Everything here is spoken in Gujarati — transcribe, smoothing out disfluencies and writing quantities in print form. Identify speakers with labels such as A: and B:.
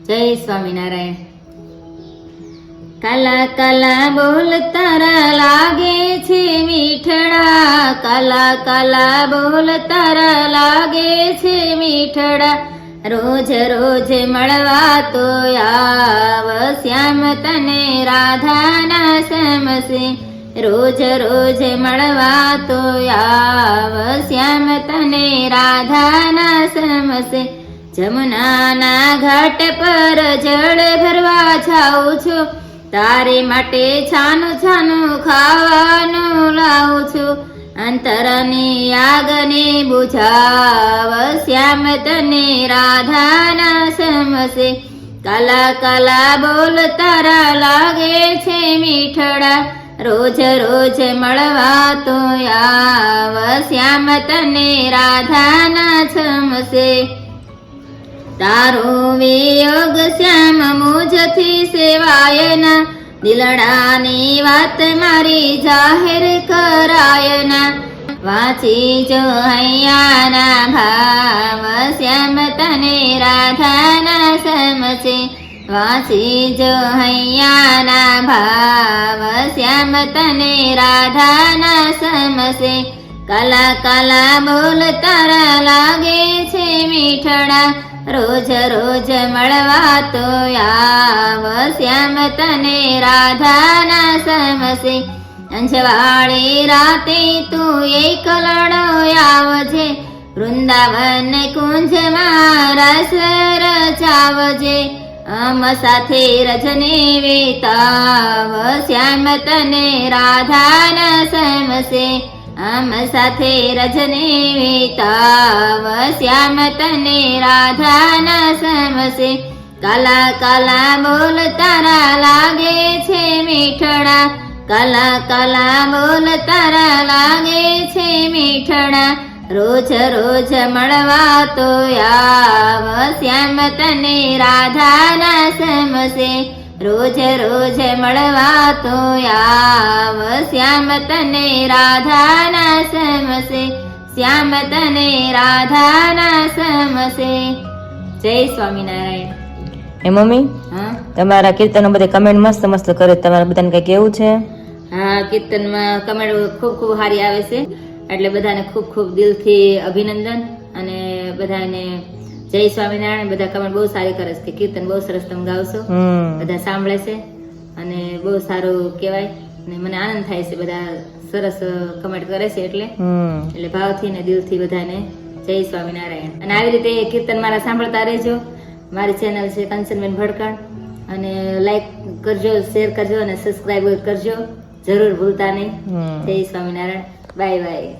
A: જય સ્વામિનારાયણ. કાલા કાલા બોલ તારા લાગે છે મીઠડા, કાલા કાલા બોલ તારા લાગે છે મીઠડા, રોજ રોજ મળવા તો આવ શ્યામ તને રાધાના સમસે, રોજ રોજ મળવા તો આવ શ્યામ તને રાધાના સમસે. જમુનાના ઘાટ પર જળ ભરવા જાઉં છું, તારી માટે છાનું છાનું ખાવાનું લાવું છું, અંતરની આગને બુઝાવ શ્યામ તને રાધાના સમસે. કાલા કાલા બોલ તારા લાગે છે મીઠડા, રોજ રોજ મળવા તો આવ શ્યામ તને રાધાના સમસે. તારો વિયોગ શ્યામ મુજથી સેવાય ના, દિલડાની વાત મારી જાહેર કરાય ના, વાંચી જો હૈયાના ભાવ શ્યામ તને રાધાના સમસે, વાંચી જો હૈયાના ભાવ શ્યામ તને રાધાના સમસે. કાલા કાલા બોલ તારા લાગે છે મીઠડા, રોજ રોજ મળવા તો આવ શ્યામ તને રાધાના સમસે. અંજવાળી રાતે તું એકલડો આવજે, વૃંદાવન કુંજમાં રસ રચાવજે, અમ સાથે રજને વેતાવ શ્યામ તને રાધાના સમસે, અમ સાથે રજને વેતાવ શ્યામ તને રાધાના સમસે. કાલા કાલા બોલ તારા લાગે છે મીઠડા, કાલા કાલા બોલ તારા લાગે છે મીઠડા, રોજ રોજ મળવા તો આવ શ્યામ તને રાધાના સમસે, રોજ રોજ મળવા તો આવ શ્યામ તને રાધાના સમસે, શ્યામ તને રાધાના સમસે. જય સ્વામિનારાયણ.
B: એ મમ્મી,
A: હા,
B: તમારા કીર્તનો બધે કમેન્ટ મસ્ત મસ્ત કરે, તમારે બધાને કઈ કેવું છે?
A: હા, કીર્તનમાં કમેન્ટ ખૂબ ખૂબ સારી આવે છે, એટલે બધાને ખૂબ ખૂબ દિલથી અભિનંદન. અને બધાને જય સ્વામિનારાયણ. બધા કમેન્ટ બહુ સારી કરે છે કે કીર્તન બહુ સરસ તમે ગાવશો, બધા સાંભળે છે અને બહુ સારું કહેવાય. અને મને આનંદ થાય છે, બધા સરસ કમેન્ટ કરે છે, એટલે ભાવથી ને દિલથી બધાને જય સ્વામિનારાયણ. અને આવી રીતે કીર્તન મારા સાંભળતા રહેજો. મારી ચેનલ છે કંચનબેન ભડકણ, અને લાઈક કરજો, શેર કરજો અને સબસ્ક્રાઈબ કરજો જરૂર ભૂલતા નહીં. જય સ્વામિનારાયણ. Bye bye.